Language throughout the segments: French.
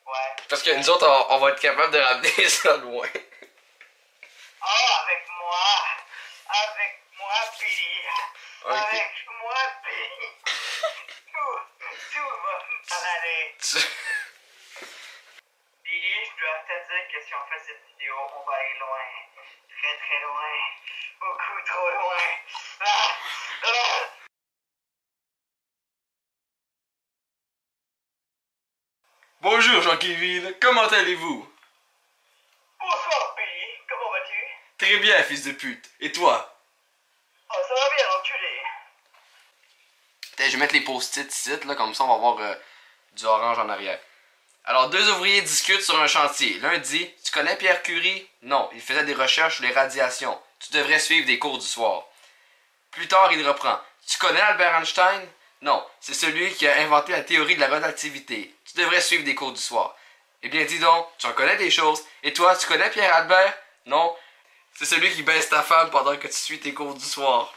Ouais. Parce que nous autres, on va être capable de ramener ça loin. Ah, avec moi. Avec moi, Billy. Ok. Avec moi, Billy. Tout va mal aller. Billy, je dois te dire que si on fait cette vidéo, on va aller loin. Très très loin. Beaucoup trop loin. Ah, ah. Bonjour Jean-Kévin, comment allez-vous? Bonsoir, Billy. Comment vas-tu? Très bien, fils de pute. Et toi? Oh, ça va bien, enculé. Je vais mettre les post-it ici, là, comme ça on va avoir du orange en arrière. Alors, deux ouvriers discutent sur un chantier. L'un dit: tu connais Pierre Curie? Non, il faisait des recherches sur les radiations. Tu devrais suivre des cours du soir. Plus tard, il reprend: tu connais Albert Einstein? Non, c'est celui qui a inventé la théorie de la relativité. Tu devrais suivre des cours du soir. Eh bien, dis donc, tu en connais des choses. Et toi, tu connais Pierre Albert? Non, c'est celui qui baisse ta femme pendant que tu suis tes cours du soir.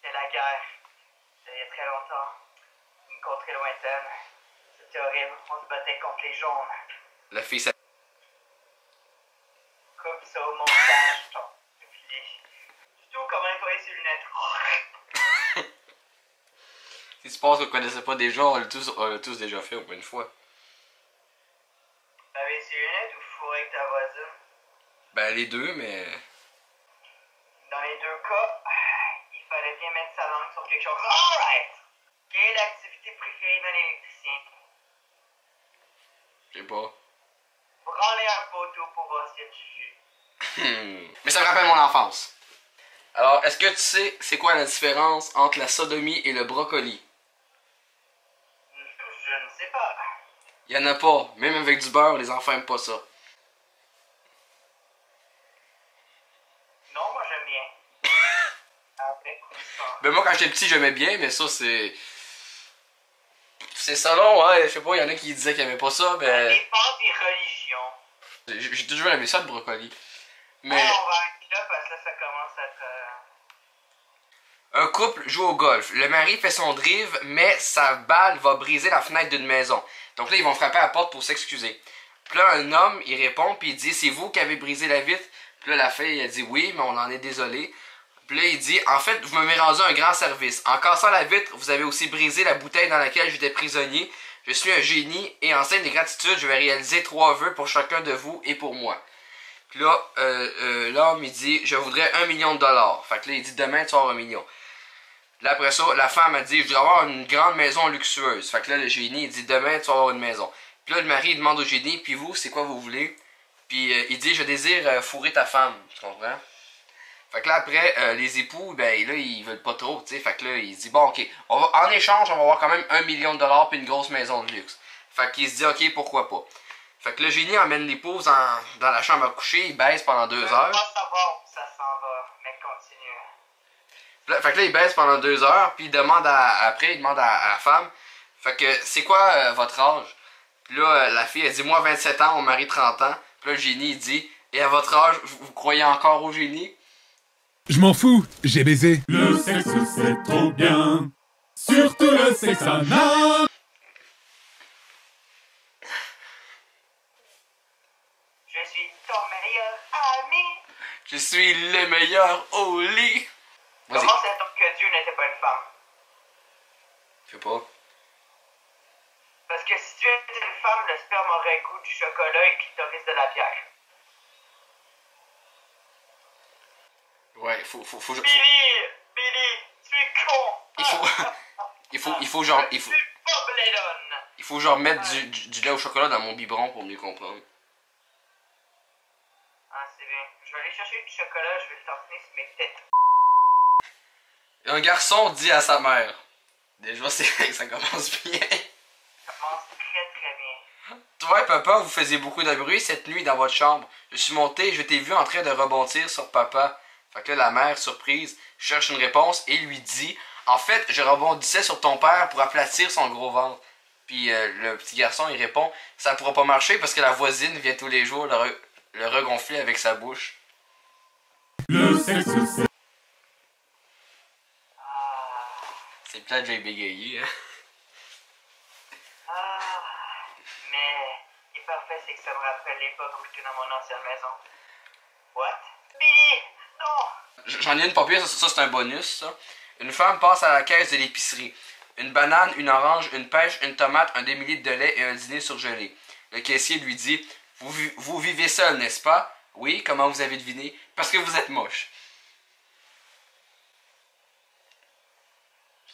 C'est la guerre. Il y a très longtemps. Une contrée lointaine. C'était horrible. On se battait contre les jaunes. La fille s'est... Coupe ça au montage. Puis, surtout comment nettoyer ses lunettes. Si tu penses qu'on connaissait pas déjà, on l'a tous déjà fait au moins une fois. Laver ses lunettes ou fourrer avec ta voisine? Ben, les deux, mais... Dans les deux cas, il fallait bien mettre sa langue sur quelque chose. Alright! Quelle est l'activité préférée d'un électricien? Je sais pas. Branler un poteau pour voir s'il y a du jus. Mais ça me rappelle mon enfance. Alors, est-ce que tu sais c'est quoi la différence entre la sodomie et le brocoli? Je ne sais pas. Il y en a pas. Même avec du beurre, les enfants aiment pas ça. Non, moi j'aime bien. Avec ou sans. Ben moi, quand j'étais petit, j'aimais bien, mais ça, c'est... C'est selon, hein. Je sais pas, il y en a qui disaient qu'ils aimaient pas ça, Ça ben... dépend des religions. J'ai toujours aimé ça, le brocoli. Mais... Ah, on va arrêter là parce que là, ça commence à être... Un couple joue au golf. Le mari fait son drive, mais sa balle va briser la fenêtre d'une maison. Donc là, ils vont frapper à la porte pour s'excuser. Puis là, un homme, il répond, puis il dit: c'est vous qui avez brisé la vitre? Puis là, la fille, elle dit: oui, mais on en est désolé. Puis là, il dit: en fait, vous m'avez rendu un grand service. En cassant la vitre, vous avez aussi brisé la bouteille dans laquelle j'étais prisonnier. Je suis un génie, et en signe de gratitude, je vais réaliser 3 vœux pour chacun de vous et pour moi. Puis là, l'homme, il dit: je voudrais $1 million. Fait que là, il dit: demain, tu vas avoir $1 million. Là, après ça, la femme a dit: je voudrais avoir une grande maison luxueuse. Fait que là, le génie, il dit: demain, tu vas avoir une maison. Puis là, le mari, il demande au génie: puis vous, c'est quoi vous voulez? Puis il dit: je désire fourrer ta femme. Tu comprends? Fait que là, après, les époux, ben là, ils veulent pas trop, tu sais. Fait que là, il dit: bon, ok, en échange, on va avoir quand même $1 million puis une grosse maison de luxe. Fait qu'il se dit: ok, pourquoi pas. Fait que le génie emmène l'épouse dans la chambre à coucher, il baisse pendant 2 heures. Ça va, ça s'en va, mais continue. Fait que là, il baisse pendant 2 heures, puis il demande après, il demande à la femme: fait que, c'est quoi votre âge? Puis là, la fille, elle dit: moi, 27 ans, mon mari, 30 ans. Puis là, le génie, il dit: et à votre âge, vous croyez encore au génie? Je m'en fous, j'ai baisé. Le sexe c'est trop bien, surtout le sexe anal. Je suis ton meilleur ami. Je suis le meilleur au lit. Vas-y. Comment sait-on que Dieu n'était pas une femme? Je sais pas. Parce que si Dieu était une femme, le sperme aurait goût du chocolat et le clitoris de la bière. Ouais, Billy, tu es con! Il faut genre mettre Ouais. du lait au chocolat dans mon biberon pour mieux comprendre. Ah, c'est bien. Je vais aller chercher du chocolat, je vais le tartiner sur mes têtes. Un garçon dit à sa mère. Déjà, ça commence bien. Ça commence très très bien. Toi et papa, vous faisiez beaucoup de bruit cette nuit dans votre chambre. Je suis monté et je t'ai vu en train de rebondir sur papa. Fait que là, la mère, surprise, cherche une réponse et lui dit: en fait, je rebondissais sur ton père pour aplatir son gros ventre. Puis le petit garçon, il répond: ça pourra pas marcher parce que la voisine vient tous les jours le regonfler avec sa bouche. Le sexe c'est... C'est plate, j'ai bégayé, hein. c'est que ça me rappelle l'époque où j'étais dans mon ancienne maison. What? Billy! Non! J'en ai une pas pire, ça c'est un bonus, ça. Une femme passe à la caisse de l'épicerie. Une banane, une orange, une pêche, une tomate, un demi-litre de lait et un dîner surgelé. Le caissier lui dit « Vous vivez seul, n'est-ce pas? » « Oui, comment vous avez deviné? Parce que vous êtes moche. »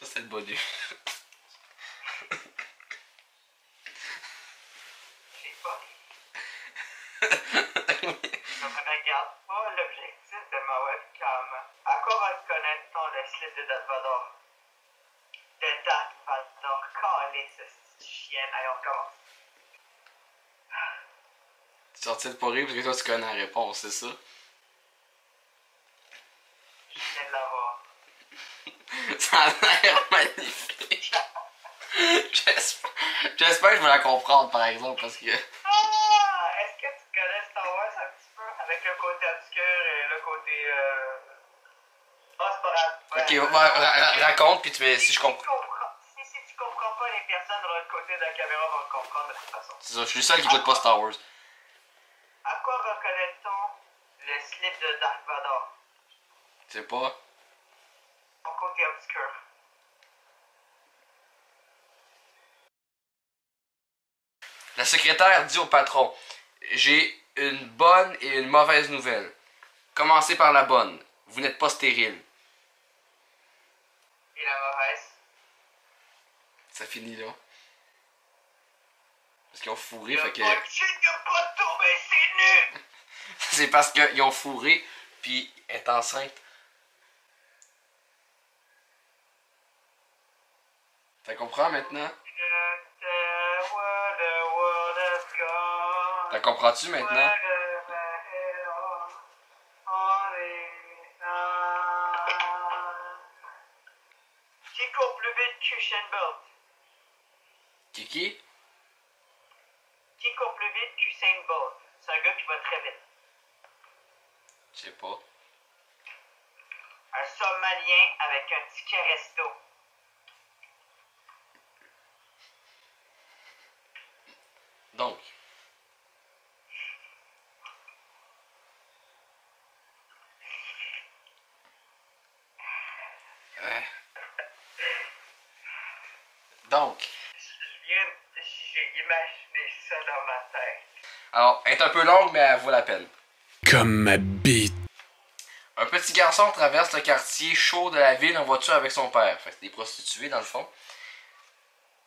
Ça c'est le bonus. J'ai pas ri. Je ne regarde pas l'objectif de ma webcam. À quoi reconnaît-on le slip de Darth Vader? De Darth Vader, calé ce chien. Allez, on recommence. Tu sortis de pas rire parce que toi tu connais la réponse, c'est ça? Je viens de l'avoir. Ça a l'air magnifique. J'espère que je vais la comprendre par exemple parce que... Ah! Est-ce que tu connais Star Wars un petit peu? Avec le côté obscur et le côté... Oh, c'est pas grave. Ok, raconte puis tu mets si je comprends. Si tu comprends pas, les personnes de l'autre côté de la caméra vont comprendre de toute façon. C'est ça, je suis le seul qui écoute pas Star Wars. À quoi reconnaît-on le slip de Darth Vader? Tu sais pas? Son côté obscur. La secrétaire dit au patron, j'ai une bonne et une mauvaise nouvelle. Commencez par la bonne. Vous n'êtes pas stérile. Et la mauvaise? Ça finit là. Parce qu'ils ont fourré, Y'a fait que... pas de chute, y'a pas de tour, mais c'est nu! C'est parce qu'ils ont fourré, puis elle est enceinte. T'as compris maintenant? T'as comprends-tu maintenant? Qui court plus vite qu'Usain Bolt? Kiki? Qui court plus vite qu'Usain Bolt? C'est un gars qui va très vite. Je sais pas. Un Somalien avec un ticket resto. Donc. Donc. J'ai imaginé ça dans ma tête. Alors, elle est un peu longue, mais elle vaut la peine. Comme ma bite. Un petit garçon traverse le quartier chaud de la ville en voiture avec son père. Fait que c'est des prostituées dans le fond.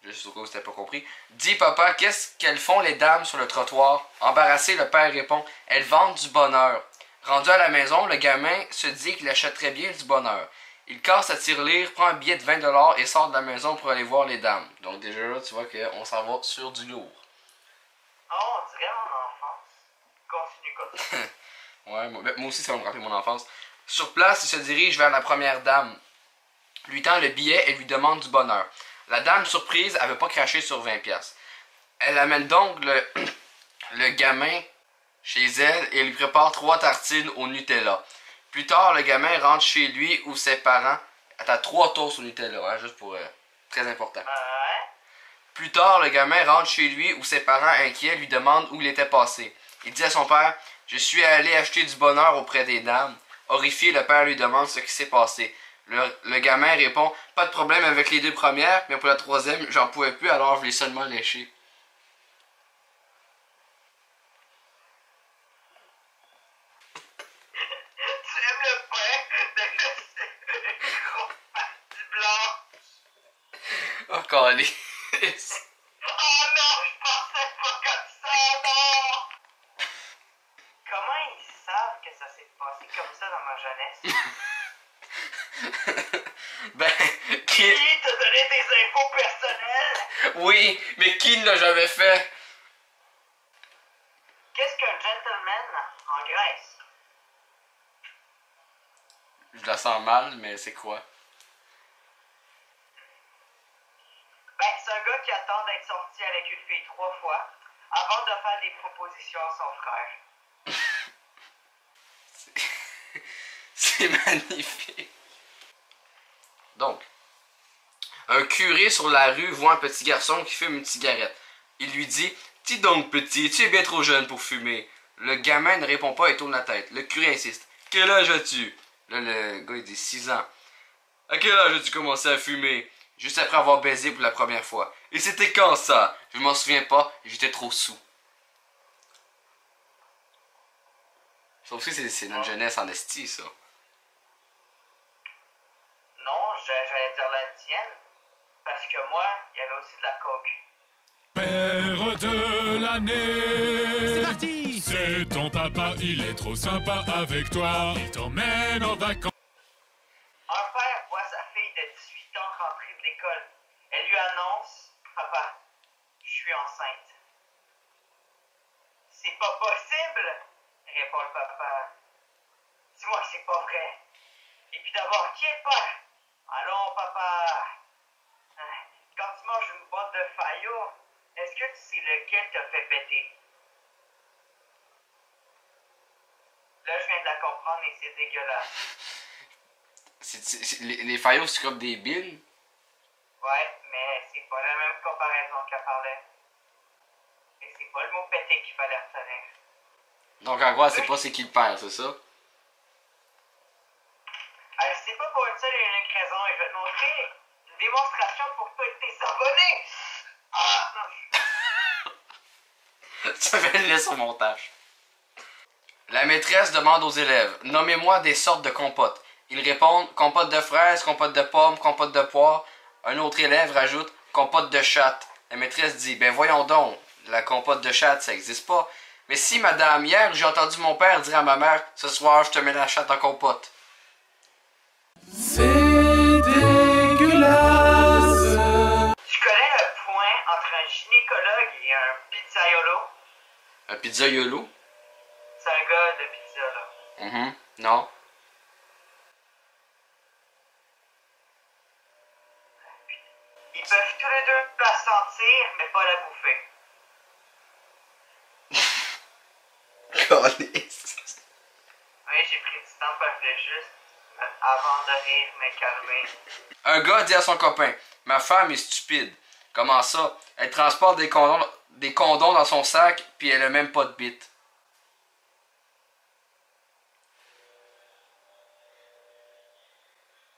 Juste au cas où c'était pas compris. Dis papa, qu'est-ce qu'elles font les dames sur le trottoir? Embarrassé, le père répond, elles vendent du bonheur. Rendu à la maison, le gamin se dit qu'il achèterait bien du bonheur. Il casse sa tirelire, prend un billet de 20$ et sort de la maison pour aller voir les dames. Donc déjà là, tu vois qu'on s'en va sur du lourd. Oh, on dirait mon enfance. Continue. Ouais, moi aussi ça va me rappeler mon enfance. Sur place, il se dirige vers la première dame. Lui tend le billet et lui demande du bonheur. La dame, surprise, avait pas craché sur 20$. Elle amène donc le gamin chez elle et lui prépare 3 tartines au Nutella. Plus tard, le gamin rentre chez lui où ses parents... Attends, 3 toasts au Nutella, hein, juste pour... très important. Ouais. Plus tard, le gamin rentre chez lui où ses parents inquiets lui demandent où il était passé. Il dit à son père, « Je suis allé acheter du bonheur auprès des dames. » Horrifié, le père lui demande ce qui s'est passé. Le gamin répond, « Pas de problème avec les 2 premières, mais pour la 3e, j'en pouvais plus, alors je l'ai seulement léché. » Tu aimes le pain de le gros parti blanc? Oh, calé. Oh non, je pensais pas comme ça, non! Comment ils savent que ça s'est passé comme ça dans ma jeunesse? Ben, qui... Qui t'a donné des infos personnelles? Oui, mais qui ne l'a jamais fait? Qu'est-ce qu'un gentleman en Grèce? Je la sens mal, mais c'est quoi? Ben, c'est un gars qui attend d'être sorti avec une fille 3 fois avant de faire des propositions à son frère. C'est magnifique. Donc, un curé sur la rue voit un petit garçon qui fume une cigarette. Il lui dit, Dis donc, petit, tu es bien trop jeune pour fumer. Le gamin ne répond pas et tourne la tête. Le curé insiste. Quel âge as-tu? Là, le gars, il dit 6 ans. À quel âge as-tu commencé à fumer? Juste après avoir baisé pour la première fois. Et c'était quand ça? Je m'en souviens pas, j'étais trop saoul. Ça aussi, c'est notre jeunesse en esti, ça. Non, j'allais dire la tienne. Parce que moi, il y avait aussi de la coke. Père de l'année. C'est parti! C'est ton papa, il est trop sympa avec toi. Il t'emmène en vacances. Un père voit sa fille de 18 ans rentrer de l'école. Elle lui annonce, papa, je suis enceinte. C'est pas possible, répond le papa. Dis-moi que c'est pas vrai. Et puis d'abord, qui est le père? Allons, papa. Quand tu manges une boîte de Fayot, est-ce que tu sais lequel t'a fait péter? Là, je viens de la comprendre et c'est dégueulasse. Les Fayos, c'est comme des billes. Ouais, mais c'est pas la même comparaison qu'elle parlait. Et c'est pas le mot pété qu'il fallait retenir. Donc en gros, c'est pas c'est qui le père, c'est ça? C'est pas pour une seule et unique raison et je vais te montrer une démonstration pour toi et tes abonnés. Ça va le laisser au montage. La maîtresse demande aux élèves, nommez-moi des sortes de compotes. Ils répondent, compote de fraises, compote de pommes, compote de poire. Un autre élève rajoute, compote de chatte. La maîtresse dit, ben voyons donc, la compote de chatte, ça existe pas. Mais si, madame, hier, j'ai entendu mon père dire à ma mère, ce soir, je te mets la chatte en compote. C'est dégueulasse! Tu connais le point entre un gynécologue et un pizzaiolo? Un pizzaiolo? C'est un gars de pizza, là. Non. Ils peuvent tous les deux la sentir, mais pas la bouffer. Oui, j'ai pris du temps pour réfléchir avant de rire, mais calmer. Un gars dit à son copain, ma femme est stupide. Comment ça? Elle transporte des condoms dans son sac, puis elle a même pas de bite.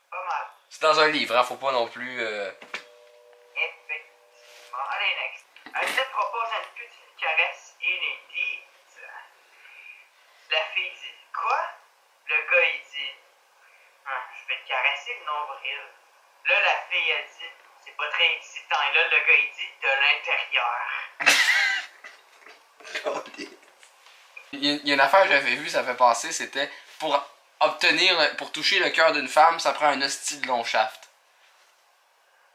Pas mal. C'est dans un livre, hein, faut pas non plus... Effectivement. Allez, next. Un type propose à une pute une caresse inédite. La fille dit, quoi? Le gars, il dit, je vais te caresser le nombril. Là, la fille, elle dit, c'est pas très excitant. Et là, le gars, il dit, de l'intérieur. Il y a une affaire que j'avais vue, ça fait passer, c'était pour toucher le cœur d'une femme, ça prend un hostie de long shaft.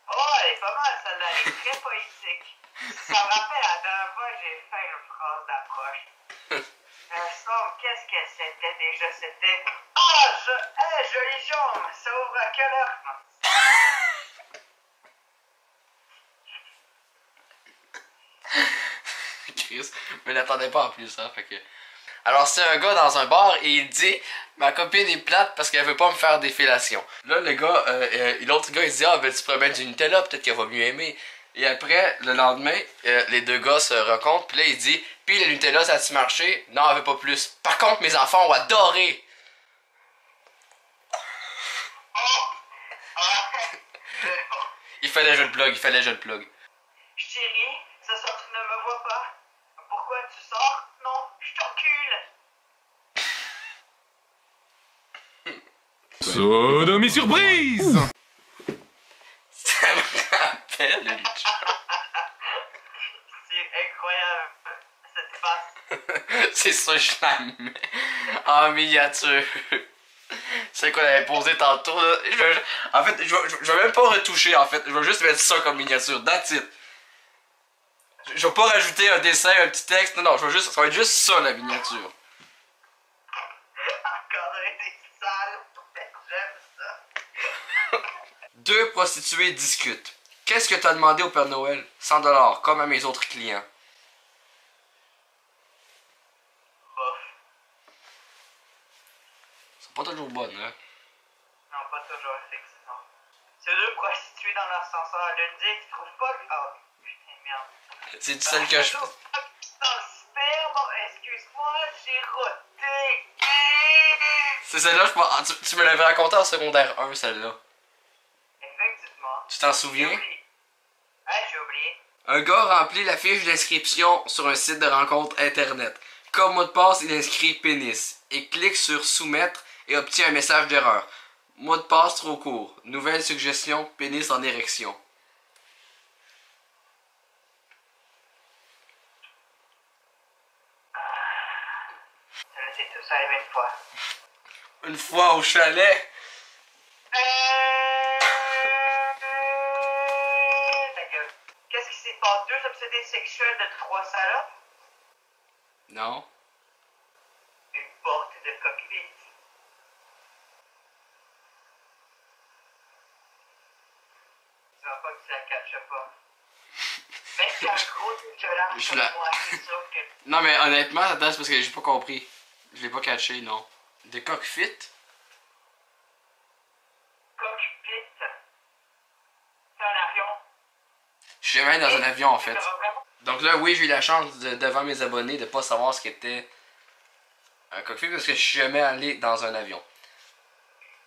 Oh, elle est pas mal, celle-là. Elle est très poétique. Ça me rappelle la dernière fois que j'ai fait une phrase d'approche. Qu'est-ce que c'était déjà? C'était jolie jambe, ça ouvre à quelle heure? Chris, mais n'attendais pas en plus, hein, fait que... Alors c'est un gars dans un bar et il dit ma copine est plate parce qu'elle veut pas me faire des fellations. Là le gars, l'autre gars il dit ah ben tu pourrais mettre du Nutella, peut-être qu'elle va mieux aimer. Et après le lendemain, les deux gars se rencontrent puis là il dit puis le Nutella ça a-tu marché? Non elle veut pas plus. Par contre mes enfants ont adoré. Il fallait je le plug, Chérie, ce soir tu ne me vois pas. Pourquoi tu sors? Non, je t'encule. Sodomie surprise! Ça me rappelle une C'est incroyable, cette face. C'est ça, je la mets en miniature. C'est qu'on avait posé tantôt. Là. En fait, je vais même pas retoucher, en fait. Je vais juste mettre ça comme miniature. That's it. Je vais pas rajouter un dessin, un petit texte. Non, ça va être juste ça, la miniature. Encadrer des salles. J'aime ça. Deux prostituées discutent. Qu'est-ce que t'as demandé au Père Noël? 100$, comme à mes autres clients. Bof. C'est pas toujours bonne, hein? Non, pas toujours, effectivement. C'est deux prostituées dans l'ascenseur. L'une dit, tu trouves pas que... Oh, putain, merde. C'est tout seul que je fais. Dans le sperme, excuse-moi, j'ai roté. C'est celle-là, je pense. Tu me l'avais raconté en secondaire 1, celle-là. Effectivement. Tu t'en J'ai souviens? oublié. Ah, j'ai oublié. Un gars remplit la fiche d'inscription sur un site de rencontre internet. Comme mot de passe, il inscrit pénis et clique sur soumettre et obtient un message d'erreur. Mot de passe trop court. Nouvelle suggestion, pénis en érection. Ça c'est tout ça arrivé une fois. Une fois au chalet. Ta gueule. Qu'est-ce qui s'est passé? 2 obsédés sexuels de 3 salopes? Non. Une porte de cockpit. Tu vas pas que tu la catches pas. Même si un gros dégueulasse Je comme la- moi, c'est sûr que... Non mais honnêtement, attends, c'est parce que j'ai pas compris. Je l'ai pas catché, non. De cockpit? Cockpit. C'est un avion. Je suis jamais allé dans un avion en fait. Ça va vraiment- Donc là, oui, j'ai eu la chance devant mes abonnés de pas savoir ce qu'était un cockpit parce que je suis jamais allé dans un avion.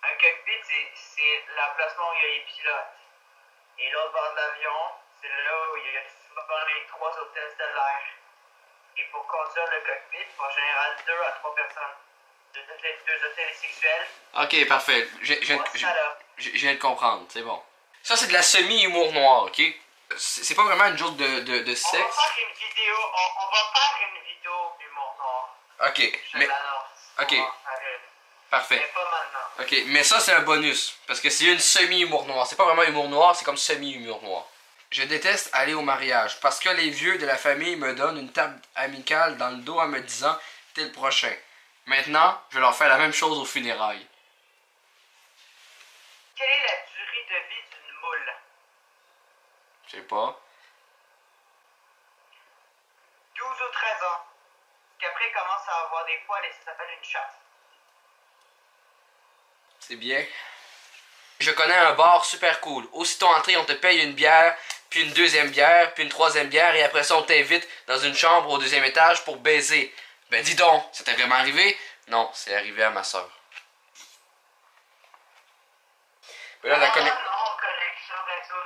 Un cockpit, c'est l'emplacement où il y a les pilotes. Et l'autre bord de l'avion, c'est là où il y a souvent les 3 hôtesses de l'air. Et pour conduire le cockpit, il faut en général 2 à 3 personnes. 2 hôtels sexuels. Ok, parfait. Trois salopes. Je viens de comprendre, c'est bon. Ça, c'est de la semi-humour noir, ok? C'est pas vraiment une joke de On va sexe. faire une vidéo, on va faire une vidéo d'humour noir. Ok, Je mais. l'annonce. Ok. On va en faire une. Parfait. Mais pas maintenant. Ok, mais ça, c'est un bonus. Parce que c'est une semi-humour noir. C'est pas vraiment humour noir, c'est comme semi-humour noir. Je déteste aller au mariage parce que les vieux de la famille me donnent une table amicale dans le dos en me disant t'es le prochain. Maintenant, je leur fais la même chose aux funérailles. Quelle est la durée de vie d'une moule? Je sais pas. 12 ou 13 ans. Qu'après, elle commence à avoir des poils et ça s'appelle une chatte. C'est bien. Je connais un bar super cool. Aussitôt entré, on te paye une bière, puis une deuxième bière, puis une troisième bière, et après ça, on t'invite dans une chambre au 2e étage pour baiser. Ben dis donc, ça t'est vraiment arrivé? Non, c'est arrivé à ma soeur. Ben là, la connexion... non, connexion réseau.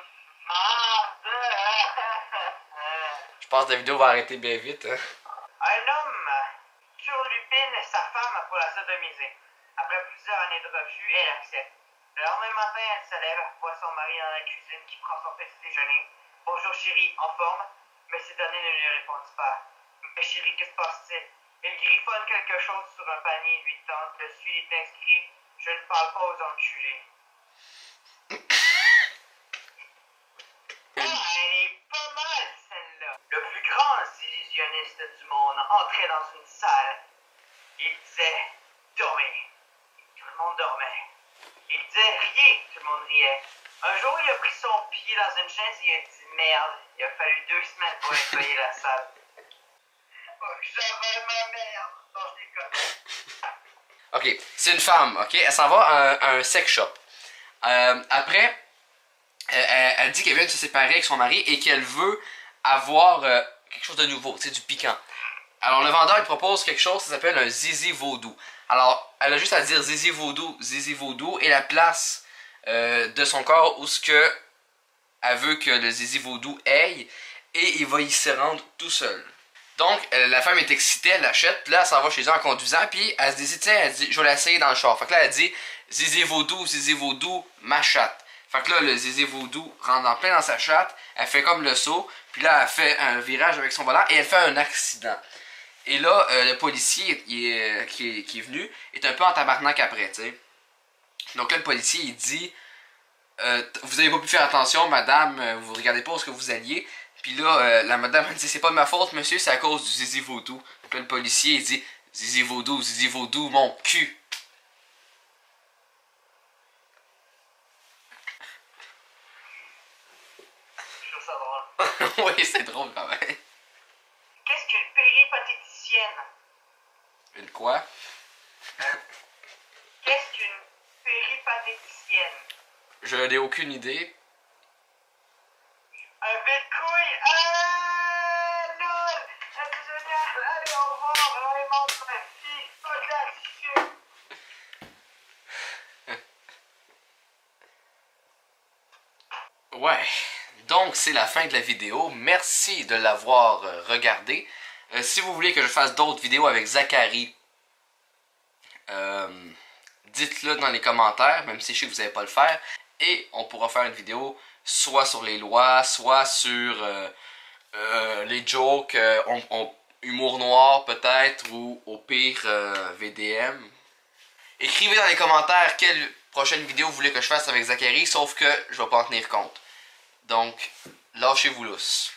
Je pense que la vidéo va arrêter bien vite, hein. Un homme surlupine sa femme pour la sodomiser. Après plusieurs années de refus, elle accepte. Le lendemain matin, elle se lève, voit son mari dans la cuisine qui prend son petit déjeuner. Bonjour chérie, en forme? Mais ce dernier ne lui répondit pas. Mais chérie, que se passe-t-il? Il griffonne quelque chose sur un panier, lui tente. Dessus, il est inscrit « Je ne parle pas aux enculés ». Ah, elle est pas mal, celle-là. Le plus grand illusionniste du monde entrait dans une salle. Il disait « Dormez ». Tout le monde dormait. Il disait « Riez ». Tout le monde riait. Un jour, il a pris son pied dans une chaise et il a dit « Merde, il a fallu 2 semaines pour nettoyer la salle ». Oh, j'avais ma merde. Non, je déconne. Ok, c'est une femme, ok? Elle s'en va à un sex shop. Après, elle dit qu'elle vient de se séparer avec son mari et qu'elle veut avoir quelque chose de nouveau, tu sais, du piquant. Alors le vendeur, il propose quelque chose, ça s'appelle un zizi vaudou. Alors, elle a juste à dire zizi vaudou et la place de son corps où ce que elle veut que le zizi vaudou aille et il va y se rendre tout seul. Donc, la femme est excitée, elle l'achète, puis là, elle s'en va chez eux en conduisant, puis elle se dit, tiens, elle dit, je vais l'essayer dans le char. Fait que là, elle dit, zizi vaudou, ma chatte. Fait que là, le zizi vaudou rentre en plein dans sa chatte, elle fait comme le saut, puis là, elle fait un virage avec son volant, et elle fait un accident. Et là, le policier qui est venu est un peu en tabarnak après, tu sais. Donc là, le policier, il dit, vous avez pas pu faire attention, madame, vous regardez pas où est-ce que vous alliez. Puis là, la madame elle dit c'est pas de ma faute, monsieur, c'est à cause du zizi vaudou. Puis là, le policier il dit zizi vaudou, mon cul. Je trouve ça drôle. Oui, c'est drôle quand même. Qu'est-ce qu'une péripatéticienne? Une quoi? Qu'est-ce qu'une péripatéticienne? Je n'ai aucune idée. Un vide-couille? Ah! Ouais, donc c'est la fin de la vidéo. Merci de l'avoir regardé. Si vous voulez que je fasse d'autres vidéos avec Zachary, dites-le dans les commentaires, même si je sais que vous n'allez pas le faire. Et on pourra faire une vidéo soit sur les lois, soit sur les jokes, humour noir peut-être, ou au pire VDM. Écrivez dans les commentaires quelle prochaine vidéo vous voulez que je fasse avec Zachary, sauf que je vais pas en tenir compte. Donc, lâchez-vous lousse.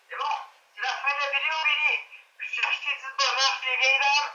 C'est bon, c'est la fin de la vidéo, Billy. Je t'ai acheté du bonheur chez les vieilles dames.